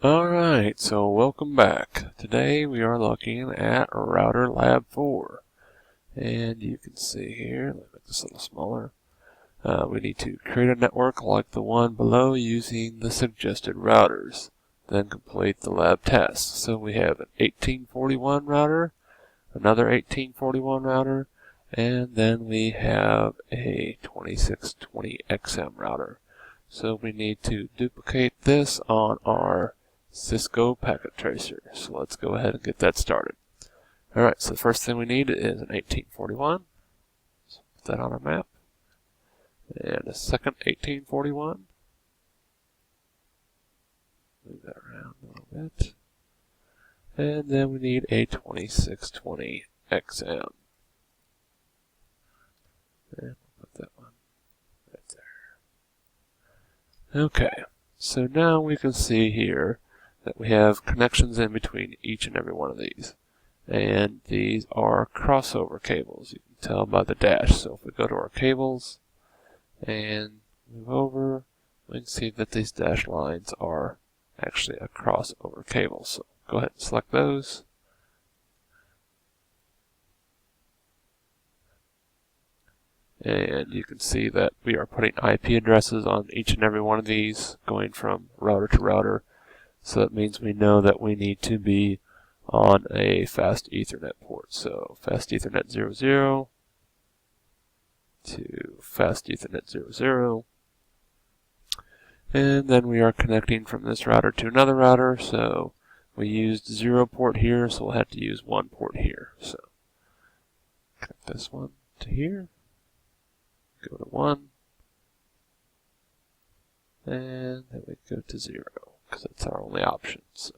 Alright, so welcome back. Today we are looking at Router Lab 4. And you can see here, let me make this a little smaller. We need to create a network like the one below using the suggested routers. Then complete the lab task. So we have an 1841 router, another 1841 router, and then we have a 2620XM router. So we need to duplicate this on our Cisco packet tracer. So let's go ahead and get that started. Alright, so the first thing we need is an 1841. So put that on our map. And a second 1841. Move that around a little bit. And then we need a 2620XM. And we'll put that one right there. Okay, so now we can see here that we have connections in between each and every one of these. And these are crossover cables. You can tell by the dash. So if we go to our cables and move over, we can see that these dash lines are actually a crossover cable. So go ahead and select those. And you can see that we are putting IP addresses on each and every one of these, going from router to router. So that means we know that we need to be on a fast Ethernet port. So fast Ethernet 00 to fast Ethernet 00. And then we are connecting from this router to another router. So we used 0 port here, so we'll have to use 1 port here. So connect this one to here. Go to 1. And then we go to 0, because that's our only option. So.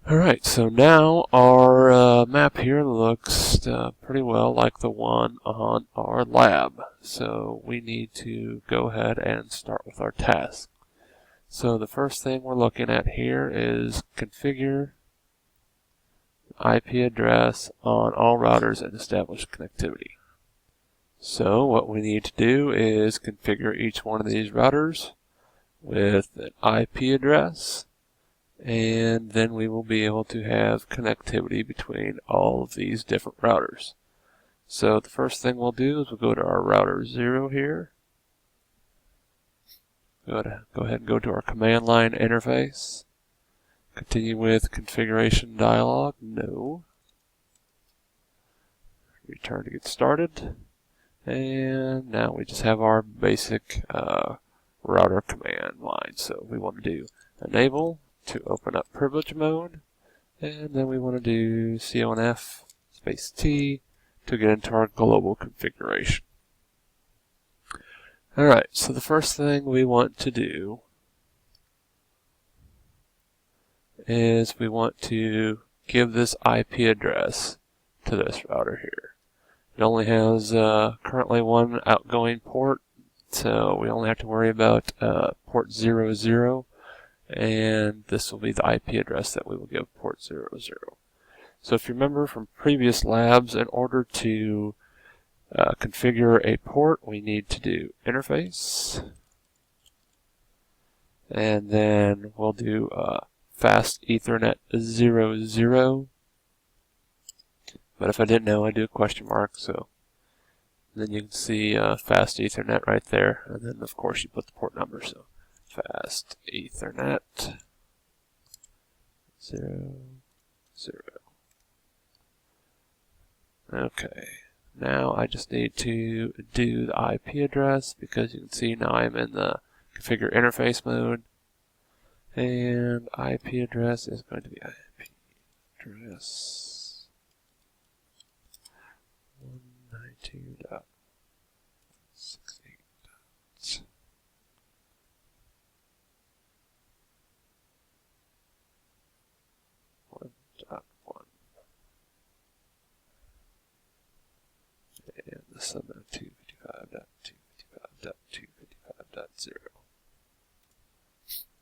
Alright, so now our map here looks pretty well like the one on our lab. So we need to go ahead and start with our task. So the first thing we're looking at here is configure IP address on all routers and establish connectivity. So what we need to do is configure each one of these routers with an IP address, and then we will be able to have connectivity between all of these different routers. So the first thing we'll do is we'll go to our router 0 here. Go ahead and go to our command line interface. Continue with configuration dialog. No. Return to get started. And now we just have our basic router command line. So we want to do enable to open up privilege mode. And then we want to do conf space T to get into our global configuration. Alright, so the first thing we want to do is we want to give this IP address to this router here. It only has currently one outgoing port, so we only have to worry about port 00, and this will be the IP address that we will give port 00. So if you remember from previous labs, in order to configure a port, we need to do interface, and then we'll do fast Ethernet 00. But if I didn't know, I'd do a question mark. So then you can see fast Ethernet right there, and then of course you put the port number. So fast Ethernet 00. Okay. Now I just need to do the IP address, because you can see now I'm in the configure interface mode. And IP address is going to be IP address 192.168.1.1. And the subnet 255.255.255.0.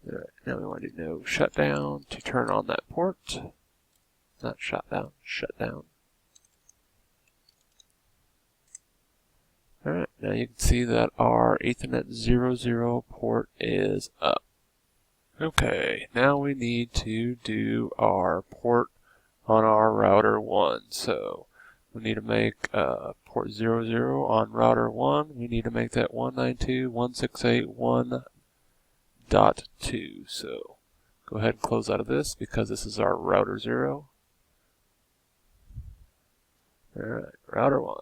Alright, now we want to do no shutdown to turn on that port. Not shutdown, shutdown. Now you can see that our Ethernet 00 port is up. Okay, now we need to do our port on our router 1. So we need to make port 00 on router 1. We need to make that 192.168.1.2. So go ahead and close out of this because this is our router 0. Alright, router 1.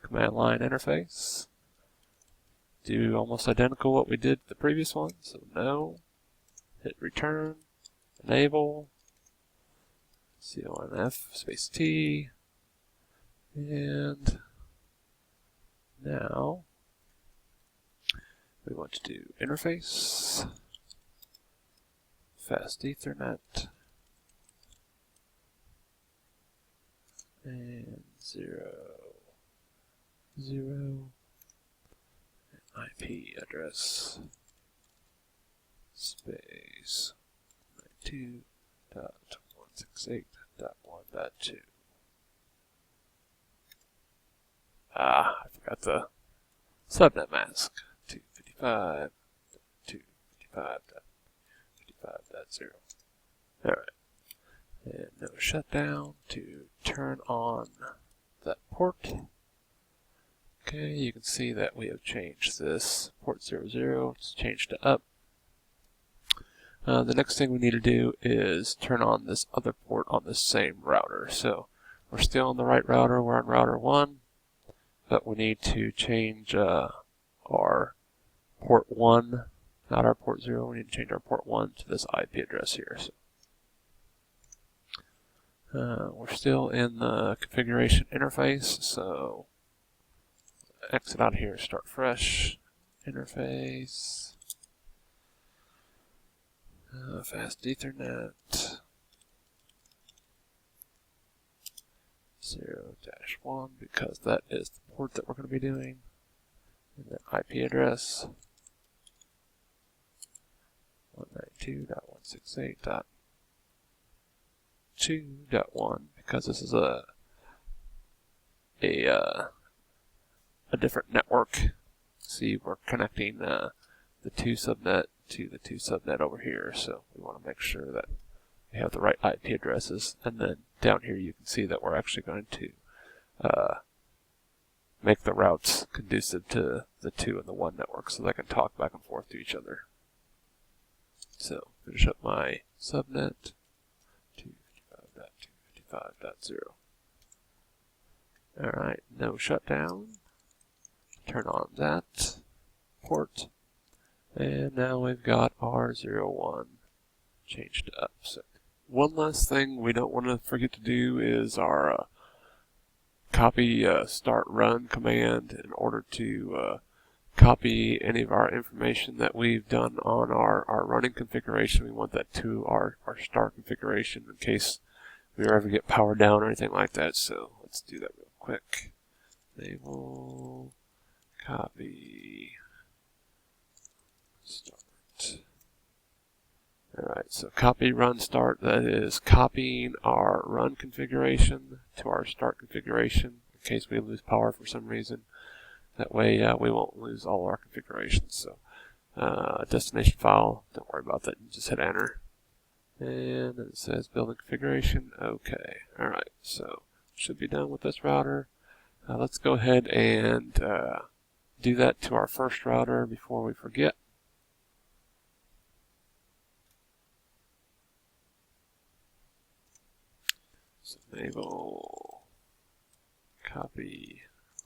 Command line interface. Do almost identical what we did the previous one. So no. Hit return. Enable. CONF space T. And now we want to do interface. Fast Ethernet. And 0 IP address space 92.168.1.2. I forgot the subnet mask. 255.255.55.0. Alright. And no shutdown to turn on that port. Okay, you can see that we have changed this port 00. It's changed to up. The next thing we need to do is turn on this other port on this same router. So we're still on the right router. We're on router 1, but we need to change our port 1, not our port 0. We need to change our port 1 to this IP address here. So we're still in the configuration interface, so exit out here, start fresh, interface, fast Ethernet, 0-1, because that is the port that we're going to be doing, and then IP address, 192.168.2.1, because this is a different network. See, we're connecting the 2 subnet to the 2 subnet over here, so we want to make sure that we have the right IP addresses. And then down here you can see that we're actually going to make the routes conducive to the 2 and the 1 network so they can talk back and forth to each other. So finish up my subnet 255.255.0. Alright, no shutdown. Turn on that port. And now we've got our 01 changed up. So one last thing we don't want to forget to do is our copy start run command in order to copy any of our information that we've done on our running configuration. We want that to our start configuration in case we ever get powered down or anything like that. So let's do that real quick. Enable copy start. Alright, so copy run start, that is copying our run configuration to our start configuration in case we lose power for some reason. That way we won't lose all our configurations. So destination file, don't worry about that, you just hit enter. And then it says building configuration, okay. Alright, so should be done with this router. Let's go ahead and do that to our first router before we forget. So enable copy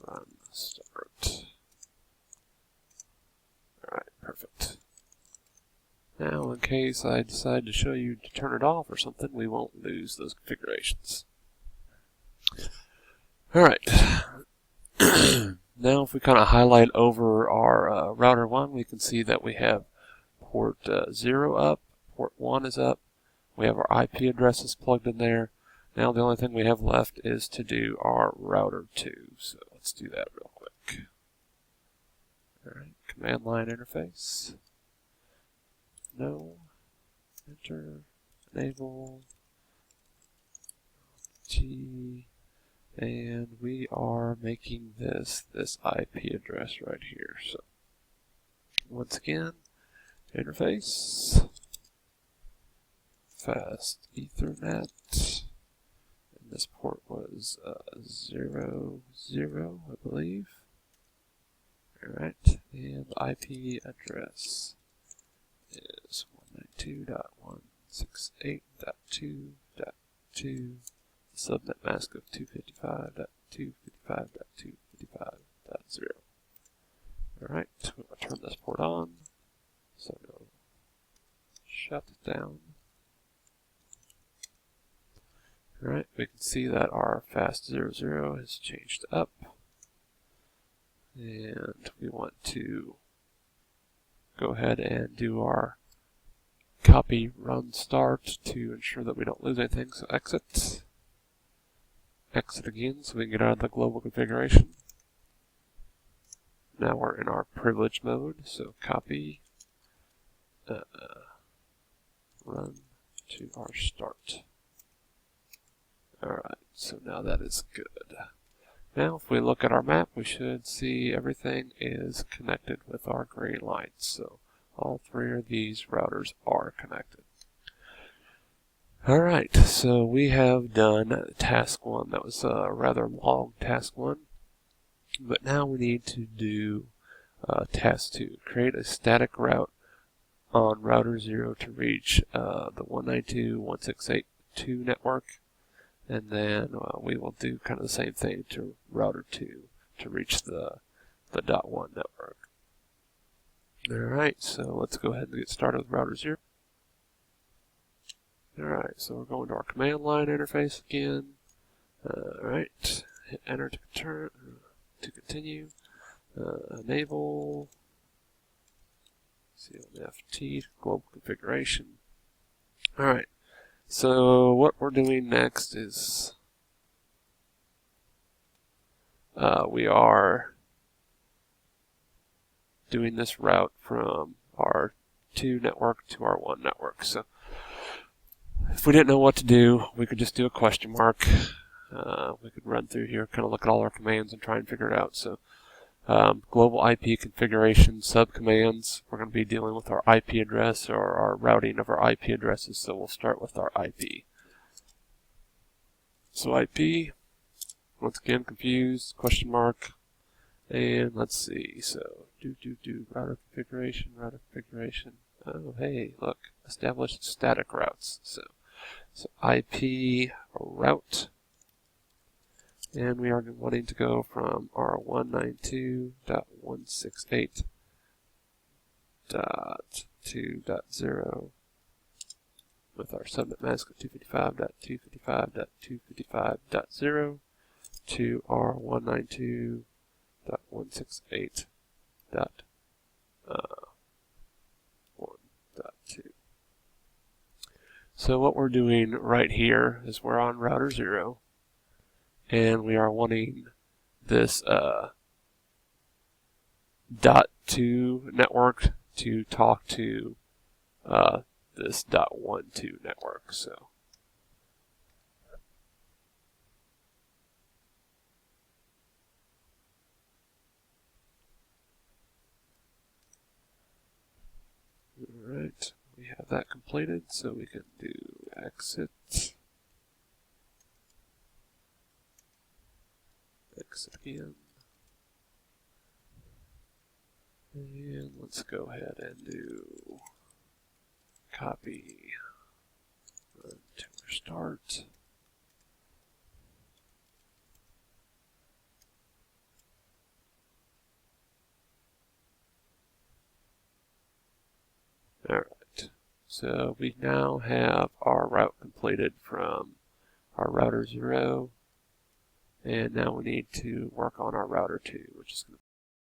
run start. Alright, perfect. Now in case I decide to show you to turn it off or something, we won't lose those configurations. Alright. Now if we kind of highlight over our router 1, we can see that we have port 0 up, port 1 is up, we have our IP addresses plugged in there. Now the only thing we have left is to do our router 2, so let's do that real quick. Alright, command line interface, no, enter, enable, T, and we are making this IP address right here. So once again, interface, fast Ethernet, and this port was 00, I believe. Alright, and the IP address is 192.168.2.2, subnet mask of 255.255.255.0. Alright, we're going to turn this port on, so we'll shut it down. Alright, we can see that our fast 00 has changed up. And we want to go ahead and do our copy run start to ensure that we don't lose anything. So exit. Exit again so we can get out of the global configuration. Now we're in our privilege mode, so copy run to our start. Alright, so now that is good. Now, if we look at our map, we should see everything is connected with our green lights. So all three of these routers are connected. Alright, so we have done task 1. That was a rather long task 1. But now we need to do task 2. Create a static route on router 0 to reach the 192.168.2 network. And then we will do kind of the same thing to router 2 to reach the .1 network. Alright, so let's go ahead and get started with router 0. Alright, so we're going to our command line interface again. Alright, hit enter to continue. Enable CLFT global configuration. Alright. So what we're doing next is we are doing this route from our 2 network to our 1 network. So if we didn't know what to do, we could just do a question mark. We could run through here, kind of look at all our commands and try and figure it out. So global IP configuration subcommands, we're going to be dealing with our IP address or our routing of our IP addresses, so we'll start with our IP. So IP, once again confused, question mark, and let's see, so router configuration. Oh hey, look, establish static routes. So IP route. And we are wanting to go from our 192.168.2.0 with our subnet mask of 255.255.255.0 to our 192.168.1.2. So what we're doing right here is we're on router 0. And we are wanting this .2 network to talk to this .12 network. So alright, we have that completed, so we can do exit. Exit again. And let's go ahead and do copy, run to our start. Alright, so we now have our route completed from our router 0. And now we need to work on our router 2, which is going